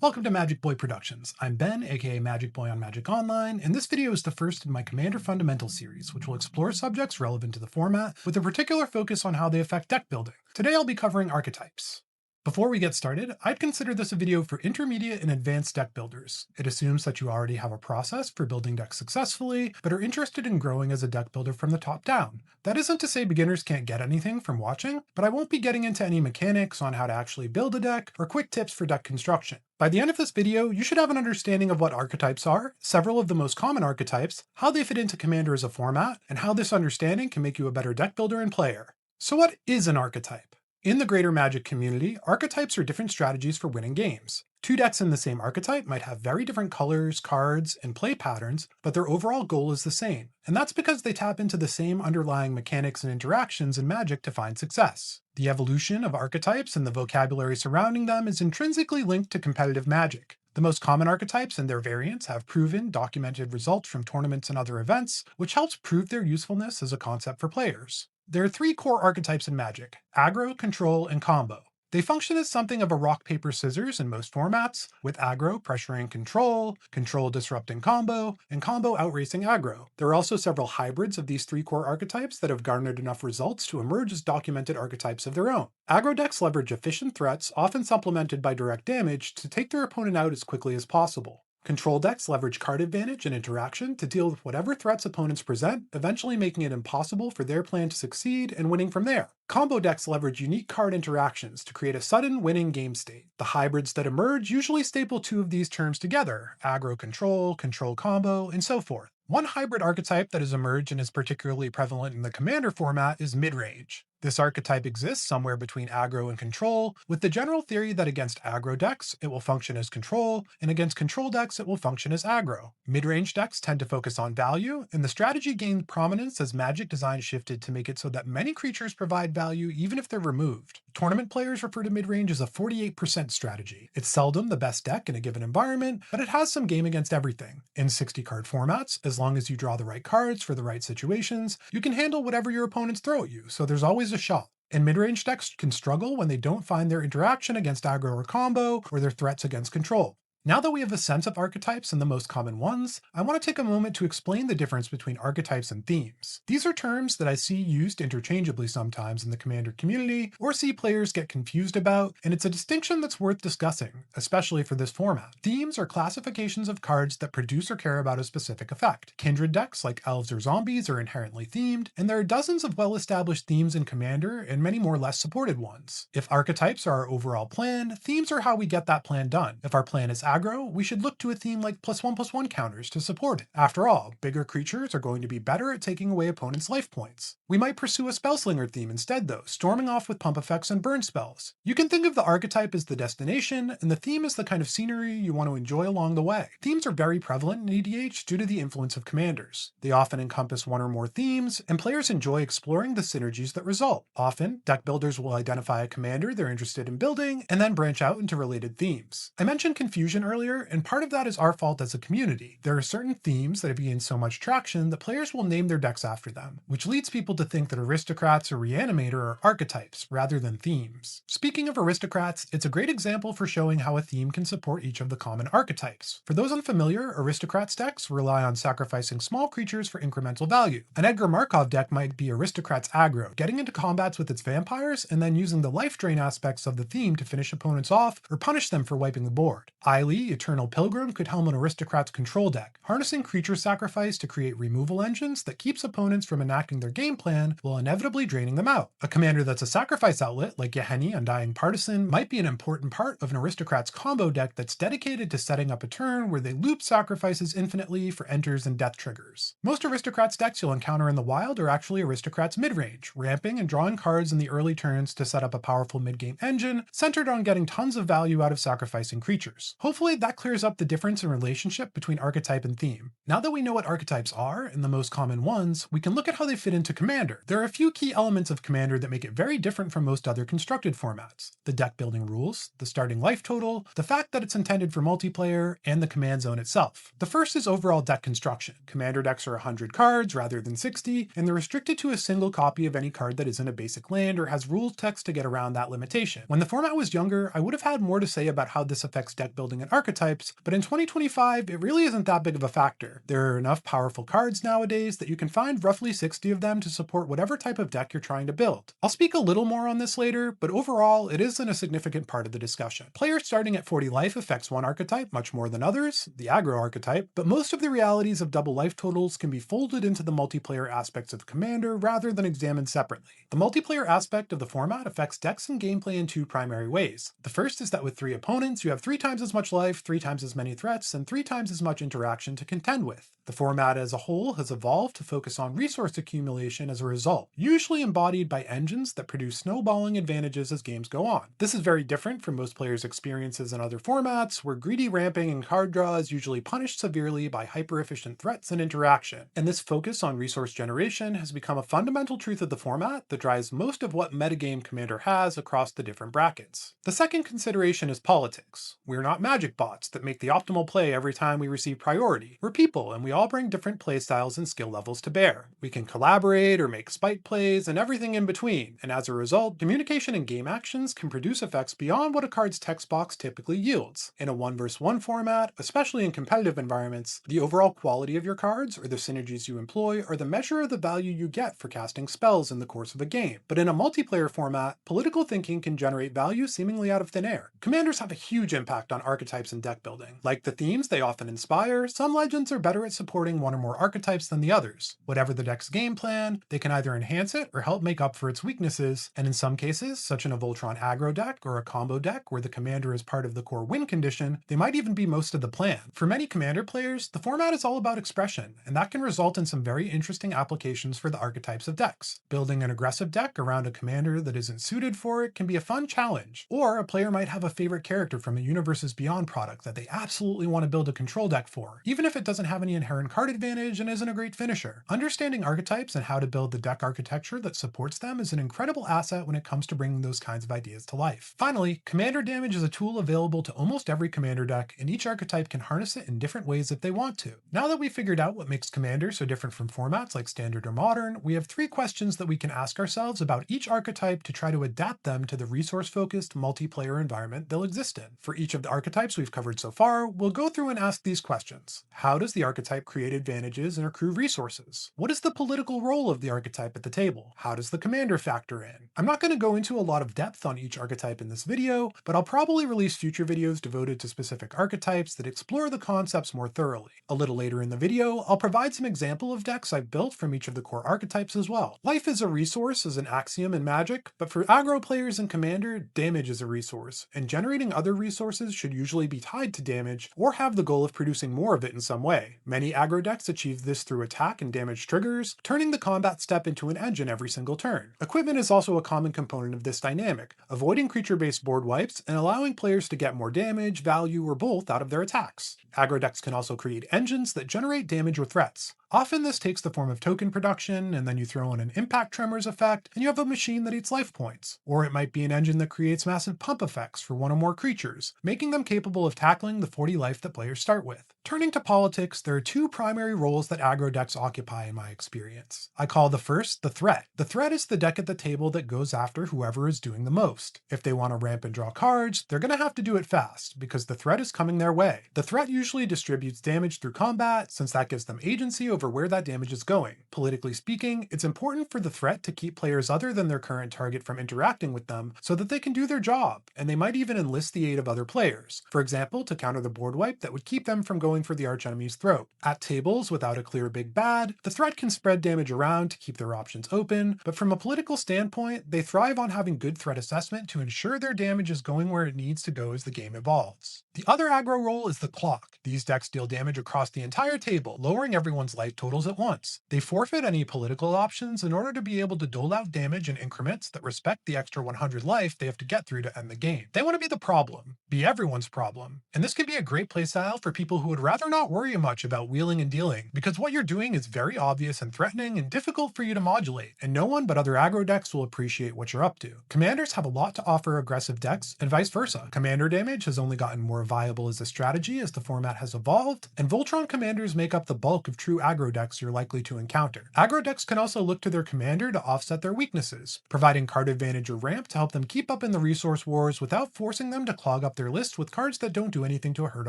Welcome to Magic Boy Productions. I'm Ben, aka Magic Boy on Magic Online, and this video is the first in my Commander Fundamentals series, which will explore subjects relevant to the format, with a particular focus on how they affect deck building. Today I'll be covering archetypes. Before we get started, I'd consider this a video for intermediate and advanced deck builders. It assumes that you already have a process for building decks successfully, but are interested in growing as a deck builder from the top down. That isn't to say beginners can't get anything from watching, but I won't be getting into any mechanics on how to actually build a deck or quick tips for deck construction. By the end of this video, you should have an understanding of what archetypes are, several of the most common archetypes, how they fit into Commander as a format, and how this understanding can make you a better deck builder and player. So what is an archetype? In the greater Magic community, archetypes are different strategies for winning games. Two decks in the same archetype might have very different colors, cards, and play patterns, but their overall goal is the same, and that's because they tap into the same underlying mechanics and interactions in Magic to find success. The evolution of archetypes and the vocabulary surrounding them is intrinsically linked to competitive Magic. The most common archetypes and their variants have proven, documented results from tournaments and other events, which helps prove their usefulness as a concept for players. There are three core archetypes in Magic: Aggro, Control, and Combo. They function as something of a rock, paper, scissors in most formats, with Aggro pressuring Control, Control disrupting Combo, and Combo outracing Aggro. There are also several hybrids of these three core archetypes that have garnered enough results to emerge as documented archetypes of their own. Aggro decks leverage efficient threats, often supplemented by direct damage, to take their opponent out as quickly as possible. Control decks leverage card advantage and interaction to deal with whatever threats opponents present, eventually making it impossible for their plan to succeed and winning from there. Combo decks leverage unique card interactions to create a sudden winning game state. The hybrids that emerge usually staple two of these terms together: Aggro Control, Control Combo, and so forth. One hybrid archetype that has emerged and is particularly prevalent in the Commander format is Midrange. This archetype exists somewhere between Aggro and Control, with the general theory that against Aggro decks, it will function as Control, and against Control decks, it will function as Aggro. Midrange decks tend to focus on value, and the strategy gained prominence as Magic design shifted to make it so that many creatures provide value even if they're removed. Tournament players refer to Midrange as a 48% strategy. It's seldom the best deck in a given environment, but it has some game against everything. In 60-card formats, as long as you draw the right cards for the right situations, you can handle whatever your opponents throw at you, so there's always a shot. And midrange decks can struggle when they don't find their interaction against Aggro or Combo, or their threats against Control. Now that we have a sense of archetypes and the most common ones, I want to take a moment to explain the difference between archetypes and themes. These are terms that I see used interchangeably sometimes in the Commander community, or see players get confused about, and it's a distinction that's worth discussing, especially for this format. Themes are classifications of cards that produce or care about a specific effect. Kindred decks like elves or zombies are inherently themed, and there are dozens of well-established themes in Commander and many more less supported ones. If archetypes are our overall plan, themes are how we get that plan done. If our plan is Aggro, we should look to a theme like +1/+1 counters to support it. After all, bigger creatures are going to be better at taking away opponents' life points. We might pursue a Spellslinger theme instead though, storming off with pump effects and burn spells. You can think of the archetype as the destination, and the theme as the kind of scenery you want to enjoy along the way. Themes are very prevalent in EDH due to the influence of commanders. They often encompass one or more themes, and players enjoy exploring the synergies that result. Often, deck builders will identify a commander they're interested in building, and then branch out into related themes. I mentioned confusion earlier, and part of that is our fault as a community. There are certain themes that have gained so much traction that players will name their decks after them, which leads people to think that aristocrats or reanimator are archetypes rather than themes. Speaking of aristocrats, it's a great example for showing how a theme can support each of the common archetypes. For those unfamiliar, aristocrats decks rely on sacrificing small creatures for incremental value. An Edgar Markov deck might be aristocrats aggro, getting into combats with its vampires and then using the life drain aspects of the theme to finish opponents off or punish them for wiping the board. Eiley, Eternal Pilgrim, could helm an aristocrat's control deck, harnessing creature sacrifice to create removal engines that keeps opponents from enacting their game plan while inevitably draining them out. A commander that's a sacrifice outlet, like Yahenni, Undying Partisan, might be an important part of an aristocrat's combo deck that's dedicated to setting up a turn where they loop sacrifices infinitely for enters and death triggers. Most aristocrats decks you'll encounter in the wild are actually aristocrats midrange, ramping and drawing cards in the early turns to set up a powerful mid-game engine centered on getting tons of value out of sacrificing creatures. Hopefully that clears up the difference in relationship between archetype and theme. Now that we know what archetypes are, and the most common ones, we can look at how they fit into Commander. There are a few key elements of Commander that make it very different from most other constructed formats: the deck building rules, the starting life total, the fact that it's intended for multiplayer, and the command zone itself. The first is overall deck construction. Commander decks are 100 cards rather than 60, and they're restricted to a single copy of any card that isn't a basic land or has rules text to get around that limitation. When the format was younger, I would have had more to say about how this affects deck building and archetypes, but in 2025, it really isn't that big of a factor. There are enough powerful cards nowadays that you can find roughly 60 of them to support whatever type of deck you're trying to build. I'll speak a little more on this later, but overall, it isn't a significant part of the discussion. Players starting at 40 life affects one archetype much more than others, the Aggro archetype, but most of the realities of double life totals can be folded into the multiplayer aspects of Commander rather than examined separately. The multiplayer aspect of the format affects decks and gameplay in two primary ways. The first is that with 3 opponents, you have 3 times as much life, 3 times as many threats, and 3 times as much interaction to contend with. The format as a whole has evolved to focus on resource accumulation as a result, usually embodied by engines that produce snowballing advantages as games go on. This is very different from most players' experiences in other formats, where greedy ramping and card draw is usually punished severely by hyper-efficient threats and interaction. And this focus on resource generation has become a fundamental truth of the format that drives most of what metagame Commander has across the different brackets. The second consideration is politics. We're not magic bots that make the optimal play every time we receive priority. We're people, and we all bring different playstyles and skill levels to bear. We can collaborate or make spite plays and everything in between, and as a result, communication and game actions can produce effects beyond what a card's text box typically yields. In a 1 vs 1 format, especially in competitive environments, the overall quality of your cards or the synergies you employ are the measure of the value you get for casting spells in the course of a game. But in a multiplayer format, political thinking can generate value seemingly out of thin air. Commanders have a huge impact on archetypes and deck building. Like the themes they often inspire, some legends are better at supporting one or more archetypes than the others. Whatever the deck's game plan, they can either enhance it or help make up for its weaknesses, and in some cases, such in a Voltron aggro deck or a combo deck where the commander is part of the core win condition, they might even be most of the plan. For many commander players, the format is all about expression, and that can result in some very interesting applications for the archetypes of decks. Building an aggressive deck around a commander that isn't suited for it can be a fun challenge, or a player might have a favorite character from a Universes Beyond product that they absolutely want to build a control deck for, even if it doesn't have any inherent card advantage and isn't a great finisher. Understanding archetypes and how to build the deck architecture that supports them is an incredible asset when it comes to bringing those kinds of ideas to life. Finally, commander damage is a tool available to almost every commander deck, and each archetype can harness it in different ways if they want to. Now that we've figured out what makes Commander so different from formats like Standard or Modern, we have 3 questions that we can ask ourselves about each archetype to try to adapt them to the resource-focused multiplayer environment they'll exist in. For each of the archetypes we've covered so far, we'll go through and ask these questions. How does the archetype create advantages and accrue resources? What is the political role of the archetype at the table? How does the commander factor in? I'm not going to go into a lot of depth on each archetype in this video, but I'll probably release future videos devoted to specific archetypes that explore the concepts more thoroughly. A little later in the video, I'll provide some example of decks I've built from each of the core archetypes as well. Life is a resource is an axiom in Magic, but for aggro players in Commander, damage is a resource, and generating other resources should usually be tied to damage or have the goal of producing more of it in some way. Many aggro decks achieve this through attack and damage triggers, turning the combat step into an engine every single turn. Equipment is also a common component of this dynamic, avoiding creature-based board wipes and allowing players to get more damage, value, or both out of their attacks. Aggro decks can also create engines that generate damage or threats. Often this takes the form of token production, and then you throw in an impact tremors effect, and you have a machine that eats life points. Or it might be an engine that creates massive pump effects for one or more creatures, making them capable of tackling the 40 life that players start with. Turning to politics, there are 2 primary roles that aggro decks occupy in my experience. I call the first the threat. The threat is the deck at the table that goes after whoever is doing the most. If they want to ramp and draw cards, they're going to have to do it fast, because the threat is coming their way. The threat usually distributes damage through combat, since that gives them agency over where that damage is going. Politically speaking, it's important for the threat to keep players other than their current target from interacting with them so that they can do their job, and they might even enlist the aid of other players, for example, to counter the board wipe that would keep them from going for the archenemy's throat. At tables without a clear big bad, the threat can spread damage around to keep their options open, but from a political standpoint, they thrive on having good threat assessment to ensure their damage is going where it needs to go as the game evolves. The other aggro role is the clock. These decks deal damage across the entire table, lowering everyone's life totals at once. They forfeit any political options in order to be able to dole out damage in increments that respect the extra 100 life they have to get through to end the game. They want to be the problem, be everyone's problem, and this can be a great playstyle for people who would rather not worry much about wheeling and dealing, because what you're doing is very obvious and threatening and difficult for you to modulate, and no one but other aggro decks will appreciate what you're up to. Commanders have a lot to offer aggressive decks, and vice versa. Commander damage has only gotten more viable as a strategy as the format has evolved, and Voltron commanders make up the bulk of true aggro decks you're likely to encounter. Aggro decks can also look to their commander to offset their weaknesses, providing card advantage or ramp to help them keep up in the resource wars without forcing them to clog up their list with cards that don't do anything to hurt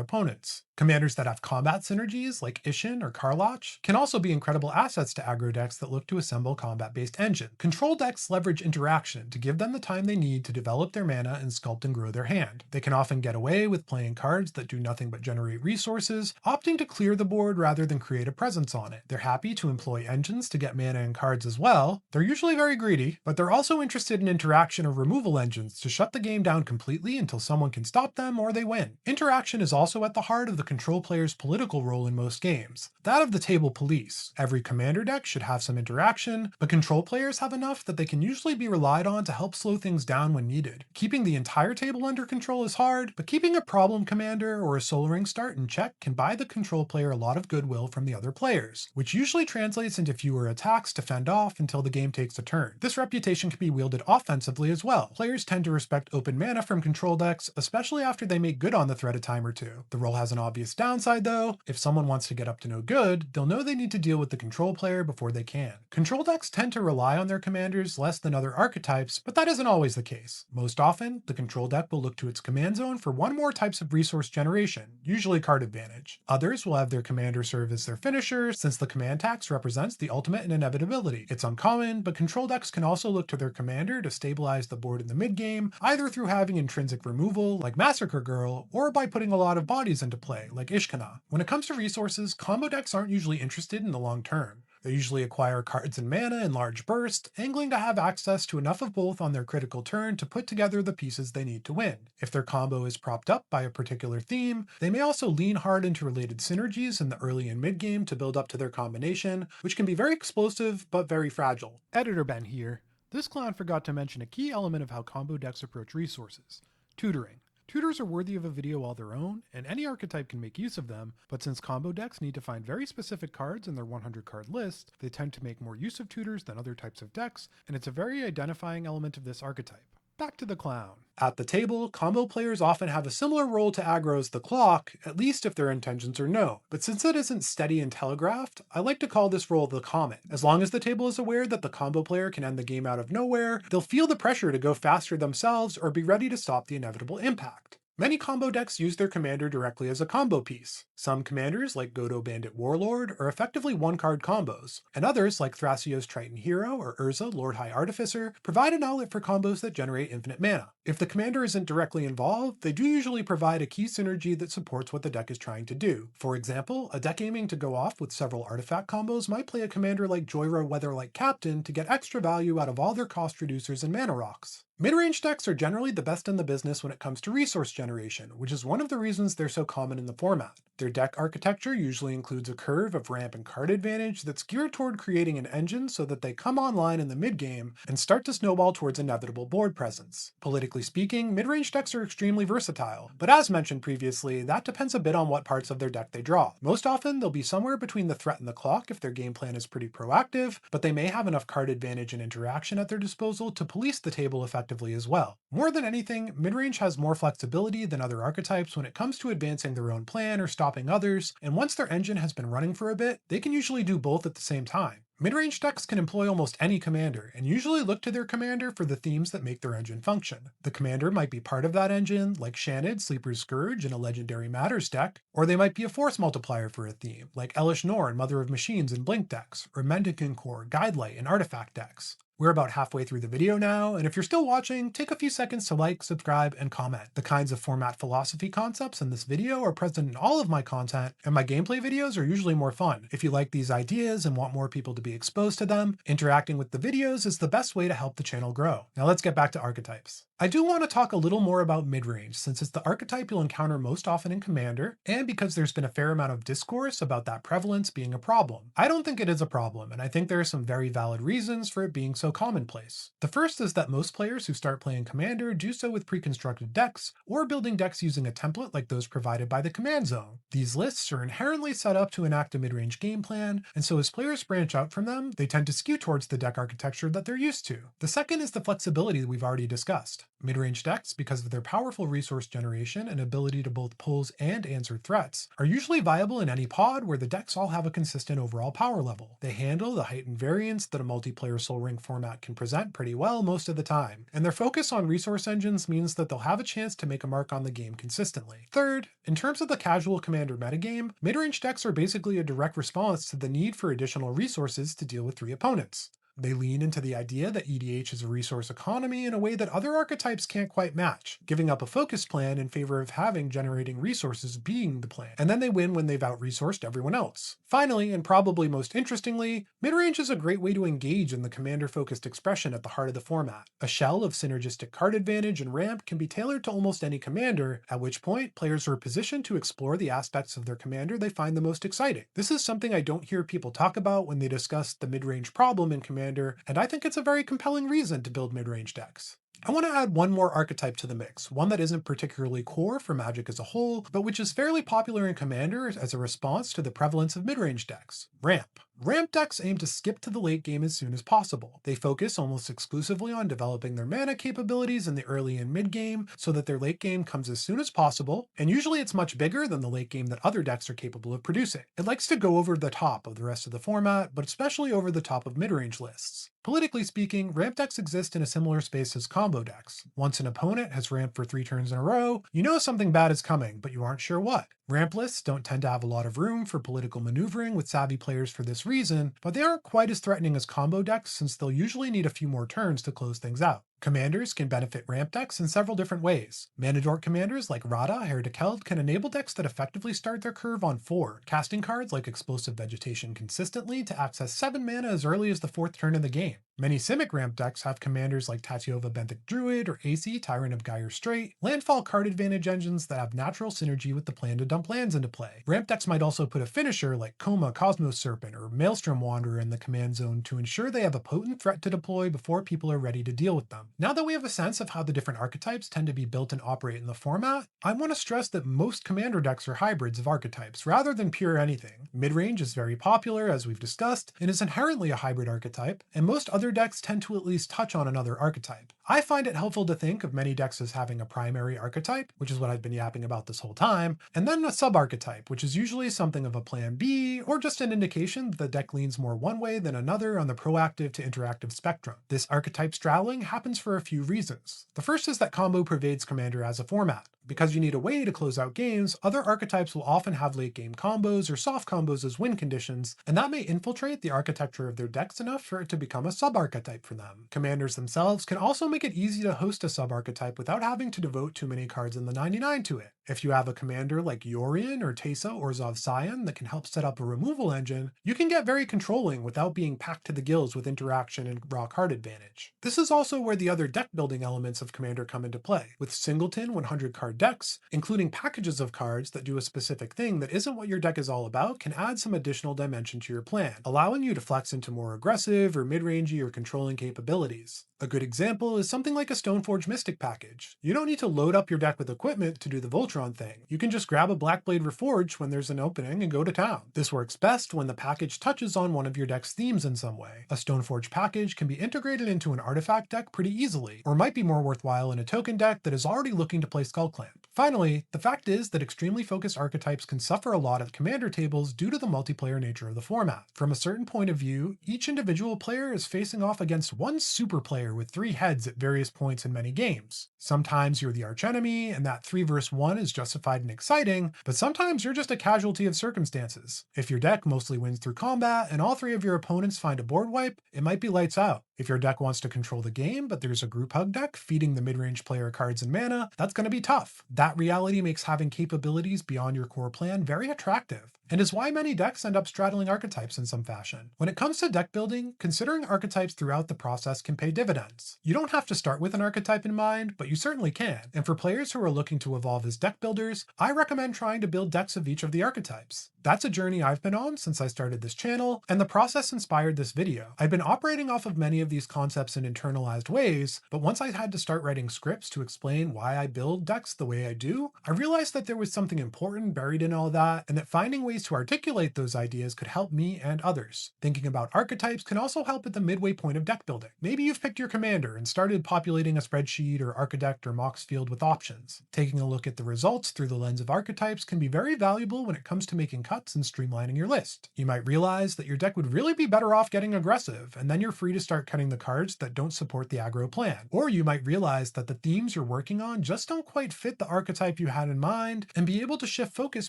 opponents. Commanders that have combat synergies, like Ishin or Karlach, can also be incredible assets to aggro decks that look to assemble combat-based engine. Control decks leverage interaction to give them the time they need to develop their mana and sculpt and grow their hand. They can often get away with playing cards that do nothing but generate resources, opting to clear the board rather than create a presence on it. They're happy to employ engines to get mana and cards as well. They're usually very greedy, but they're also interested in interaction or removal engines to shut the game down completely until someone can stop them or they win. Interaction is also at the heart of the control player's political role in most games, that of the table police. Every commander deck should have some interaction, but control players have enough that they can usually be relied on to help slow things down when needed. Keeping the entire table under control is hard, but keeping a problem commander or a Soul Ring start in check can buy the control player a lot of goodwill from the other players, which usually translates into fewer attacks to fend off until the game takes a turn. This reputation can be wielded offensively as well. Players tend to respect open mana from control decks, especially after they make good on the threat a time or two. The role has an obvious downside though. If someone wants to get up to no good, they'll know they need to deal with the control player before they can. Control decks tend to rely on their commanders less than other archetypes, but that isn't always the case. Most often, the control deck will look to its command zone for one or more types of resource generation, usually card advantage. Others will have their commander serve as their finisher, since the command tax represents the ultimate in inevitability. It's uncommon, but control decks can also look to their commander to stabilize the board in the mid-game, either through having intrinsic removal, like Massacre Girl, or by putting a lot of bodies into play, like Ishkana. When it comes to resources, combo decks aren't usually interested in the long term. They usually acquire cards and mana in large bursts, angling to have access to enough of both on their critical turn to put together the pieces they need to win. If their combo is propped up by a particular theme, they may also lean hard into related synergies in the early and mid game to build up to their combination, which can be very explosive but very fragile. Editor Ben here. This clown forgot to mention a key element of how combo decks approach resources: tutoring. Tutors are worthy of a video all their own, and any archetype can make use of them, but since combo decks need to find very specific cards in their 100 card list, they tend to make more use of tutors than other types of decks, and it's a very identifying element of this archetype. Back to the clown. At the table, combo players often have a similar role to aggro's the clock, at least if their intentions are known. But since it isn't steady and telegraphed, I like to call this role the comet. As long as the table is aware that the combo player can end the game out of nowhere, they'll feel the pressure to go faster themselves or be ready to stop the inevitable impact. Many combo decks use their commander directly as a combo piece. Some commanders, like Godo Bandit Warlord, are effectively one-card combos, and others, like Thrasios Triton Hero or Urza Lord High Artificer, provide an outlet for combos that generate infinite mana. If the commander isn't directly involved, they do usually provide a key synergy that supports what the deck is trying to do. For example, a deck aiming to go off with several artifact combos might play a commander like Joyra Weatherlight Captain to get extra value out of all their cost reducers and mana rocks. Midrange decks are generally the best in the business when it comes to resource generation, which is one of the reasons they're so common in the format. Their deck architecture usually includes a curve of ramp and card advantage that's geared toward creating an engine so that they come online in the mid-game and start to snowball towards inevitable board presence. Politically speaking, midrange decks are extremely versatile, but as mentioned previously, that depends a bit on what parts of their deck they draw. Most often, they'll be somewhere between the threat and the clock if their game plan is pretty proactive, but they may have enough card advantage and interaction at their disposal to police the table effectively as well. More than anything, midrange has more flexibility than other archetypes when it comes to advancing their own plan or stopping others, and once their engine has been running for a bit, they can usually do both at the same time. Midrange decks can employ almost any commander, and usually look to their commander for the themes that make their engine function. The commander might be part of that engine, like Shanid, Sleeper's Scourge in a Legendary Matters deck, or they might be a force multiplier for a theme, like Elish Norn, Mother of Machines in Blink decks, or Mendicant Core, Guidelight in Artifact decks. We're about halfway through the video now, and if you're still watching, take a few seconds to like, subscribe, and comment. The kinds of format philosophy concepts in this video are present in all of my content, and my gameplay videos are usually more fun. If you like these ideas and want more people to be exposed to them, interacting with the videos is the best way to help the channel grow. Now let's get back to archetypes. I do want to talk a little more about midrange, since it's the archetype you'll encounter most often in Commander, and because there's been a fair amount of discourse about that prevalence being a problem. I don't think it is a problem, and I think there are some very valid reasons for it being so so commonplace. The first is that most players who start playing Commander do so with pre-constructed decks, or building decks using a template like those provided by the command zone. These lists are inherently set up to enact a mid-range game plan, and so as players branch out from them, they tend to skew towards the deck architecture that they're used to. The second is the flexibility we've already discussed. Mid-range decks, because of their powerful resource generation and ability to both pose and answer threats, are usually viable in any pod where the decks all have a consistent overall power level. They handle the heightened variance that a multiplayer Sol Ring format can present pretty well most of the time, and their focus on resource engines means that they'll have a chance to make a mark on the game consistently. Third, in terms of the casual Commander metagame, mid-range decks are basically a direct response to the need for additional resources to deal with 3 opponents. They lean into the idea that EDH is a resource economy in a way that other archetypes can't quite match, giving up a focus plan in favor of having generating resources being the plan, and then they win when they've out-resourced everyone else. Finally, and probably most interestingly, midrange is a great way to engage in the commander-focused expression at the heart of the format. A shell of synergistic card advantage and ramp can be tailored to almost any commander, at which point players are positioned to explore the aspects of their commander they find the most exciting. This is something I don't hear people talk about when they discuss the midrange problem in Commander, and I think it's a very compelling reason to build midrange decks. I want to add one more archetype to the mix, one that isn't particularly core for Magic as a whole, but which is fairly popular in Commander as a response to the prevalence of midrange decks: Ramp. Ramp decks aim to skip to the late game as soon as possible. They focus almost exclusively on developing their mana capabilities in the early and mid game so that their late game comes as soon as possible, and usually it's much bigger than the late game that other decks are capable of producing. It likes to go over the top of the rest of the format, but especially over the top of midrange lists. Politically speaking, ramp decks exist in a similar space as combo decks. Once an opponent has ramped for 3 turns in a row, you know something bad is coming, but you aren't sure what. Ramp lists don't tend to have a lot of room for political maneuvering with savvy players for this reason, but they aren't quite as threatening as combo decks since they'll usually need a few more turns to close things out. Commanders can benefit ramp decks in several different ways. Mana dork commanders like Radha, Heretic Held can enable decks that effectively start their curve on 4, casting cards like Explosive Vegetation consistently to access 7 mana as early as the 4th turn of the game. Many Simic ramp decks have commanders like Tatyova Benthic Druid or AC Tyrant of Gyre Strait, landfall card advantage engines that have natural synergy with the plan to dump lands into play. Ramp decks might also put a finisher like Koma Cosmos Serpent or Maelstrom Wanderer in the command zone to ensure they have a potent threat to deploy before people are ready to deal with them. Now that we have a sense of how the different archetypes tend to be built and operate in the format, I want to stress that most commander decks are hybrids of archetypes rather than pure anything. Midrange is very popular, as we've discussed, and is inherently a hybrid archetype, and most other decks tend to at least touch on another archetype. I find it helpful to think of many decks as having a primary archetype, which is what I've been yapping about this whole time, and then a sub-archetype, which is usually something of a plan B, or just an indication that the deck leans more one way than another on the proactive to interactive spectrum. This archetype straddling happens for a few reasons. The first is that combo pervades Commander as a format. Because you need a way to close out games, other archetypes will often have late game combos or soft combos as win conditions, and that may infiltrate the architecture of their decks enough for it to become a sub-archetype for them. Commanders themselves can also make it easy to host a sub-archetype without having to devote too many cards in the 99 to it. If you have a commander like Yorion or Teysa or Zov Sion that can help set up a removal engine, you can get very controlling without being packed to the gills with interaction and raw card advantage. This is also where the other deck building elements of Commander come into play, with singleton 100 card decks, including packages of cards that do a specific thing that isn't what your deck is all about, can add some additional dimension to your plan, allowing you to flex into more aggressive or mid-rangey or controlling capabilities. A good example is something like a Stoneforge Mystic package. You don't need to load up your deck with equipment to do the Voltron thing. You can just grab a Blackblade Reforge when there's an opening and go to town. This works best when the package touches on one of your deck's themes in some way. A Stoneforge package can be integrated into an artifact deck pretty easily, or might be more worthwhile in a token deck that is already looking to play Skullclamp. Finally, the fact is that extremely focused archetypes can suffer a lot at commander tables due to the multiplayer nature of the format. From a certain point of view, each individual player is facing off against one super player with 3 heads at various points in many games. Sometimes you're the archenemy, and that 3 vs 1 is justified and exciting, but sometimes you're just a casualty of circumstances. If your deck mostly wins through combat, and all 3 of your opponents find a board wipe, it might be lights out. If your deck wants to control the game, but there's a group hug deck feeding the mid-range player cards and mana, that's going to be tough. That reality makes having capabilities beyond your core plan very attractive, and is why many decks end up straddling archetypes in some fashion. When it comes to deck building, considering archetypes throughout the process can pay dividends. You don't have to start with an archetype in mind, but you certainly can, and for players who are looking to evolve as deck builders, I recommend trying to build decks of each of the archetypes. That's a journey I've been on since I started this channel, and the process inspired this video. I've been operating off of many of of these concepts in internalized ways, but once I had to start writing scripts to explain why I build decks the way I do, I realized that there was something important buried in all that, and that finding ways to articulate those ideas could help me and others. Thinking about archetypes can also help at the midway point of deck building. Maybe you've picked your commander and started populating a spreadsheet or Archidect or Mox field with options. Taking a look at the results through the lens of archetypes can be very valuable when it comes to making cuts and streamlining your list. You might realize that your deck would really be better off getting aggressive, and then you're free to start cutting the cards that don't support the aggro plan. Or you might realize that the themes you're working on just don't quite fit the archetype you had in mind, and be able to shift focus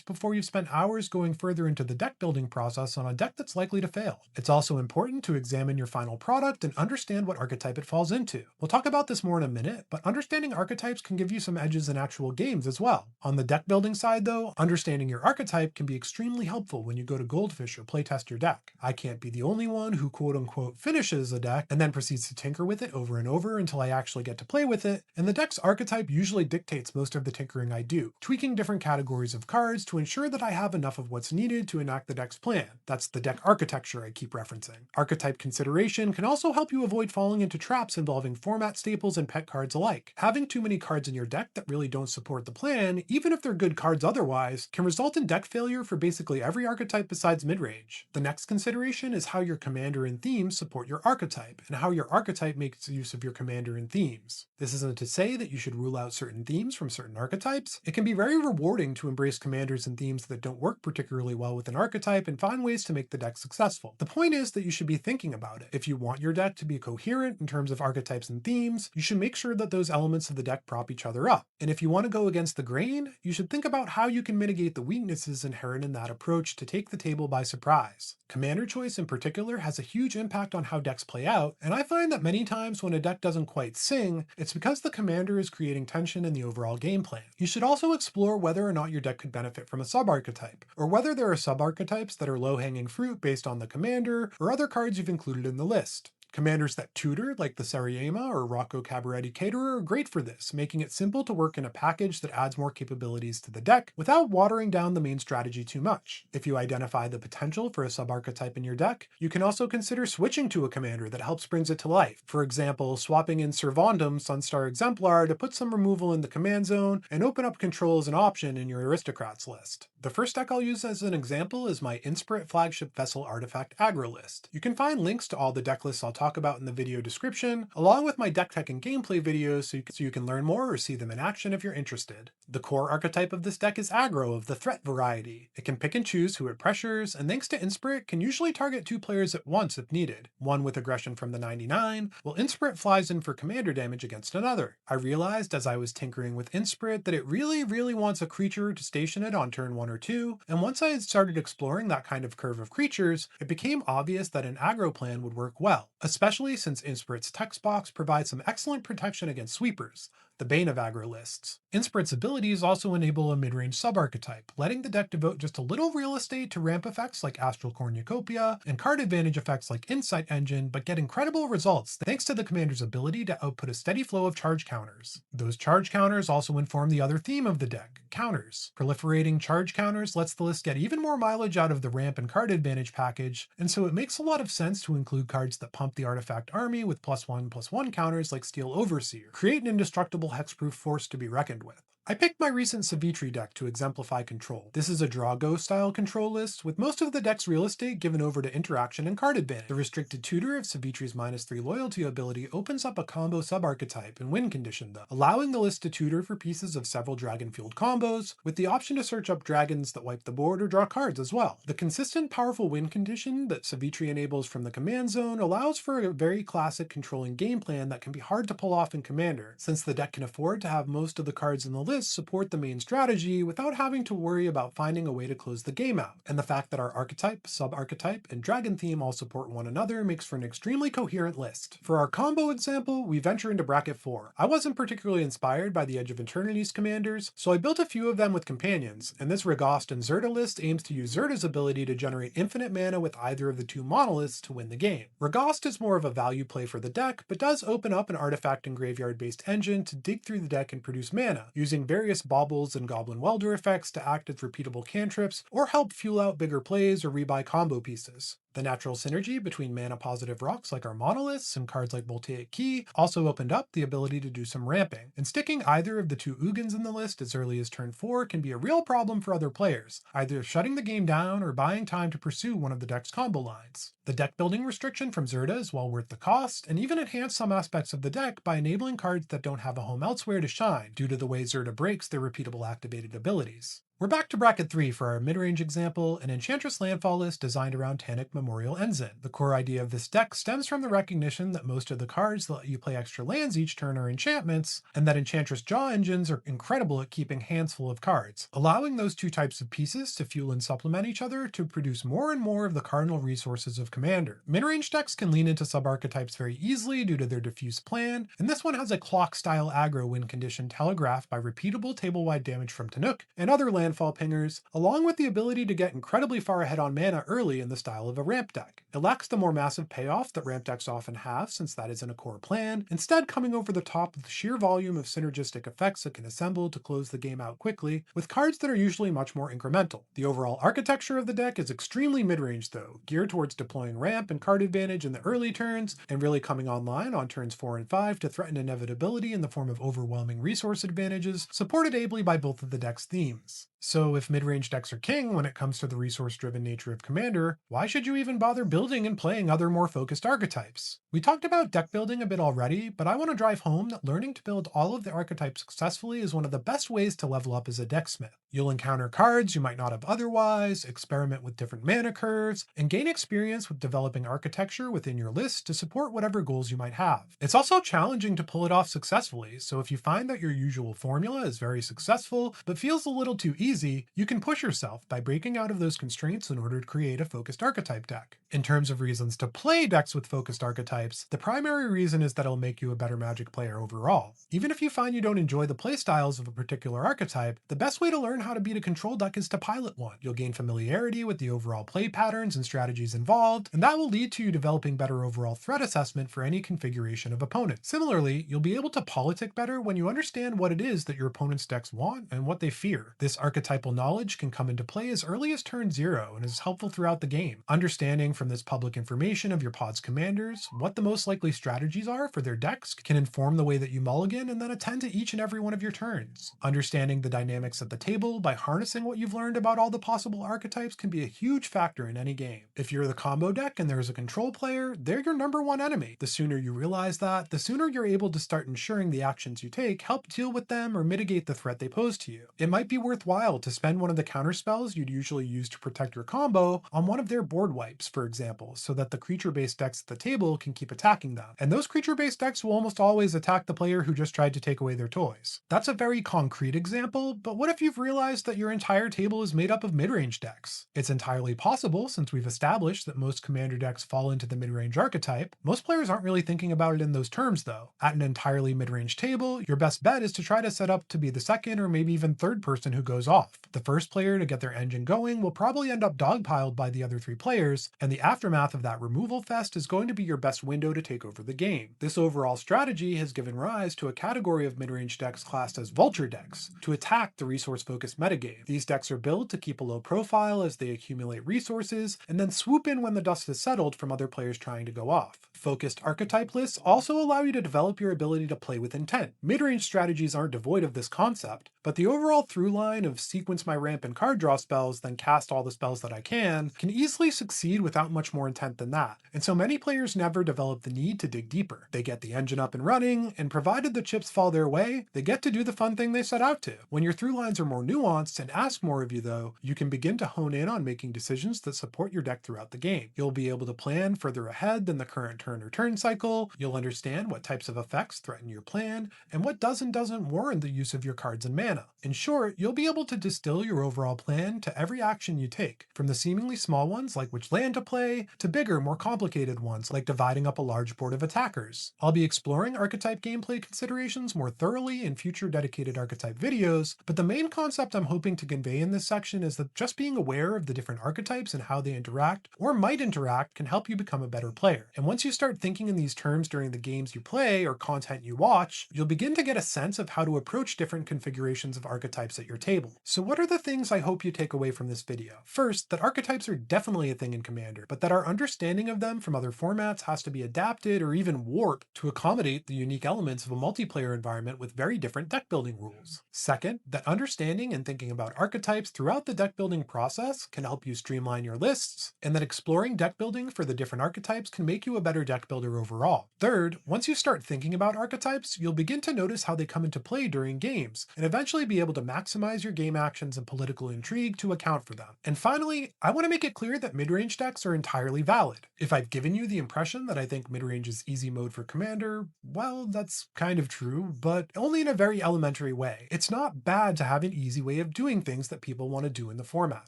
before you've spent hours going further into the deck building process on a deck that's likely to fail. It's also important to examine your final product and understand what archetype it falls into. We'll talk about this more in a minute, but understanding archetypes can give you some edges in actual games as well. On the deck building side though, understanding your archetype can be extremely helpful when you go to Goldfish or playtest your deck. I can't be the only one who quote unquote finishes a deck and then proceeds to tinker with it over and over until I actually get to play with it, and the deck's archetype usually dictates most of the tinkering I do, tweaking different categories of cards to ensure that I have enough of what's needed to enact the deck's plan. That's the deck architecture I keep referencing. Archetype consideration can also help you avoid falling into traps involving format staples and pet cards alike. Having too many cards in your deck that really don't support the plan, even if they're good cards otherwise, can result in deck failure for basically every archetype besides midrange. The next consideration is how your commander and themes support your archetype, and how your archetype makes use of your commander and themes. This isn't to say that you should rule out certain themes from certain archetypes. It can be very rewarding to embrace commanders and themes that don't work particularly well with an archetype and find ways to make the deck successful. The point is that you should be thinking about it. If you want your deck to be coherent in terms of archetypes and themes, you should make sure that those elements of the deck prop each other up. And if you want to go against the grain, you should think about how you can mitigate the weaknesses inherent in that approach to take the table by surprise. Commander choice in particular has a huge impact on how decks play out, and I find that many times when a deck doesn't quite sing, it's because the commander is creating tension in the overall game plan. You should also explore whether or not your deck could benefit from a sub-archetype, or whether there are sub-archetypes that are low-hanging fruit based on the commander or other cards you've included in the list. Commanders that tutor, like the Sariyama or Rocco Cabaretti Caterer, are great for this, making it simple to work in a package that adds more capabilities to the deck without watering down the main strategy too much. If you identify the potential for a sub-archetype in your deck, you can also consider switching to a commander that helps brings it to life. For example, swapping in Servandum Sunstar Exemplar to put some removal in the command zone and open up control as an option in your aristocrats list. The first deck I'll use as an example is my Inspirit Flagship Vessel Artifact Aggro list. You can find links to all the deck lists I'll talk about in the video description, along with my deck tech and gameplay videos so you can learn more or see them in action if you're interested. The core archetype of this deck is Aggro of the threat variety. It can pick and choose who it pressures, and thanks to Inspirit, can usually target 2 players at once if needed, one with aggression from the 99, while Inspirit flies in for commander damage against another. I realized as I was tinkering with Inspirit that it really wants a creature to station it on turn 1 or 2, and once I had started exploring that kind of curve of creatures, it became obvious that an aggro plan would work well, especially since Inspirit's text box provides some excellent protection against sweepers, the bane of aggro lists. Inspirit's abilities also enable a mid-range sub-archetype, letting the deck devote just a little real estate to ramp effects like Astral Cornucopia and card advantage effects like Insight Engine, but get incredible results thanks to the commander's ability to output a steady flow of charge counters. Those charge counters also inform the other theme of the deck, counters. Proliferating charge counters lets the list get even more mileage out of the ramp and card advantage package, and so it makes a lot of sense to include cards that pump the artifact army with +1/+1 counters like Steel Overseer, create an indestructible hexproof force to be reckoned with. I picked my recent Sivitri deck to exemplify control. This is a Drago style control list, with most of the deck's real estate given over to interaction and card advantage. The restricted tutor of Sivitri's -3 loyalty ability opens up a combo sub-archetype and win condition though, allowing the list to tutor for pieces of several dragon-fueled combos, with the option to search up dragons that wipe the board or draw cards as well. The consistent powerful win condition that Sivitri enables from the command zone allows for a very classic controlling game plan that can be hard to pull off in Commander, since the deck can afford to have most of the cards in the list support the main strategy without having to worry about finding a way to close the game out. And the fact that our archetype, sub-archetype, and dragon theme all support one another makes for an extremely coherent list. For our combo example, we venture into bracket 4. I wasn't particularly inspired by the Edge of Eternity's commanders, so I built a few of them with companions, and this Ragost and Zirda list aims to use Zirda's ability to generate infinite mana with either of the 2 monoliths to win the game. Ragost is more of a value play for the deck, but does open up an artifact and graveyard based engine to dig through the deck and produce mana, using various baubles and goblin welder effects to act as repeatable cantrips or help fuel out bigger plays or rebuy combo pieces. The natural synergy between mana-positive rocks like our monoliths and cards like Voltaic Key also opened up the ability to do some ramping, and sticking either of the two Ugins in the list as early as turn 4 can be a real problem for other players, either shutting the game down or buying time to pursue one of the deck's combo lines. The deck building restriction from Zirda is well worth the cost, and even enhance some aspects of the deck by enabling cards that don't have a home elsewhere to shine due to the way Zirda breaks their repeatable activated abilities. We're back to bracket 3 for our midrange example, an Enchantress landfall list designed around Tannuk Memorial Ensign. The core idea of this deck stems from the recognition that most of the cards that let you play extra lands each turn are enchantments, and that Enchantress draw engines are incredible at keeping hands full of cards, allowing those two types of pieces to fuel and supplement each other to produce more and more of the cardinal resources of Commander. Midrange decks can lean into sub-archetypes very easily due to their diffuse plan, and this one has a clock-style aggro win condition telegraphed by repeatable table-wide damage from Tannuk and other landfall pingers, along with the ability to get incredibly far ahead on mana early in the style of a ramp deck. It lacks the more massive payoff that ramp decks often have, since that isn't a core plan, instead coming over the top of the sheer volume of synergistic effects it can assemble to close the game out quickly, with cards that are usually much more incremental. The overall architecture of the deck is extremely mid-range though, geared towards deploying ramp and card advantage in the early turns, and really coming online on turns 4 and 5 to threaten inevitability in the form of overwhelming resource advantages, supported ably by both of the deck's themes. So if mid-range decks are king when it comes to the resource-driven nature of Commander, why should you even bother building and playing other more focused archetypes? We talked about deck building a bit already, but I want to drive home that learning to build all of the archetypes successfully is one of the best ways to level up as a decksmith. You'll encounter cards you might not have otherwise, experiment with different mana curves, and gain experience with developing architecture within your list to support whatever goals you might have. It's also challenging to pull it off successfully, so if you find that your usual formula is very successful but feels a little too easy, you can push yourself by breaking out of those constraints in order to create a focused archetype deck. In terms of reasons to play decks with focused archetypes, the primary reason is that it'll make you a better Magic player overall. Even if you find you don't enjoy the playstyles of a particular archetype, the best way to learn how to beat a control deck is to pilot one. You'll gain familiarity with the overall play patterns and strategies involved, and that will lead to you developing better overall threat assessment for any configuration of opponent. Similarly, you'll be able to politic better when you understand what it is that your opponent's decks want and what they fear. This archetypal knowledge can come into play as early as turn 0 and is helpful throughout the game. Understanding from this public information of your pod's commanders what the most likely strategies are for their decks can inform the way that you mulligan and then attend to each and every one of your turns. Understanding the dynamics at the table by harnessing what you've learned about all the possible archetypes can be a huge factor in any game. If you're the combo deck and there's a control player, they're your number one enemy. The sooner you realize that, the sooner you're able to start ensuring the actions you take help deal with them or mitigate the threat they pose to you. It might be worthwhile to spend one of the counter spells you'd usually use to protect your combo on one of their board wipes, for example, so that the creature-based decks at the table can keep attacking them. And those creature-based decks will almost always attack the player who just tried to take away their toys. That's a very concrete example, but what if you've realized that your entire table is made up of mid-range decks? It's entirely possible, since we've established that most commander decks fall into the mid-range archetype. Most players aren't really thinking about it in those terms though. At an entirely mid-range table, your best bet is to try to set up to be the second or maybe even third person who goes off. The first player to get their engine going will probably end up dogpiled by the other 3 players, and the aftermath of that removal fest is going to be your best window to take over the game. This overall strategy has given rise to a category of mid-range decks classed as vulture decks, to attack the resource-focused metagame. These decks are built to keep a low profile as they accumulate resources, and then swoop in when the dust has settled from other players trying to go off. Focused archetype lists also allow you to develop your ability to play with intent. Mid-range strategies aren't devoid of this concept, but the overall through line of sequence my ramp and card draw spells, then cast all the spells that I can easily succeed without much more intent than that, and so many players never develop the need to dig deeper. They get the engine up and running, and provided the chips fall their way, they get to do the fun thing they set out to. When your through lines are more nuanced and ask more of you though, you can begin to hone in on making decisions that support your deck throughout the game. You'll be able to plan further ahead than the current turn or turn cycle, you'll understand what types of effects threaten your plan, and what does and doesn't warrant the use of your cards and mana. In short, you'll be able to distill your overall plan to every action you take, from the seemingly small ones like which land to play, to bigger, more complicated ones like dividing up a large board of attackers. I'll be exploring archetype gameplay considerations more thoroughly in future dedicated archetype videos, but the main concept I'm hoping to convey in this section is that just being aware of the different archetypes and how they interact, or might interact, can help you become a better player. And once you start thinking in these terms during the games you play or content you watch, you'll begin to get a sense of how to approach different configurations combinations of archetypes at your table. So what are the things I hope you take away from this video? First, that archetypes are definitely a thing in Commander, but that our understanding of them from other formats has to be adapted or even warped to accommodate the unique elements of a multiplayer environment with very different deck building rules. Second, that understanding and thinking about archetypes throughout the deck building process can help you streamline your lists, and that exploring deck building for the different archetypes can make you a better deck builder overall. Third, once you start thinking about archetypes, you'll begin to notice how they come into play during games, and eventually be able to maximize your game actions and political intrigue to account for them. And finally, I want to make it clear that mid-range decks are entirely valid. If I've given you the impression that I think mid-range is easy mode for Commander, well, that's kind of true, but only in a very elementary way. It's not bad to have an easy way of doing things that people want to do in the format.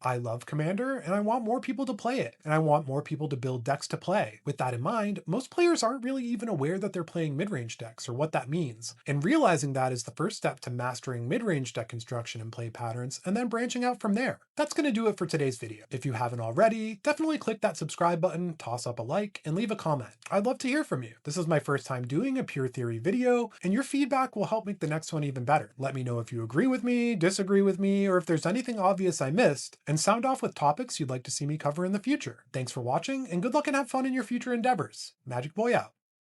I love Commander, and I want more people to play it, and I want more people to build decks to play. With that in mind, most players aren't really even aware that they're playing mid-range decks or what that means, and realizing that is the first step to mastering mid-range deck construction and play patterns, and then branching out from there. That's going to do it for today's video. If you haven't already, definitely click that subscribe button, toss up a like, and leave a comment. I'd love to hear from you. This is my first time doing a pure theory video, and your feedback will help make the next one even better. Let me know if you agree with me, disagree with me, or if there's anything obvious I missed, and sound off with topics you'd like to see me cover in the future. Thanks for watching, and good luck and have fun in your future endeavors. Magic Boy out.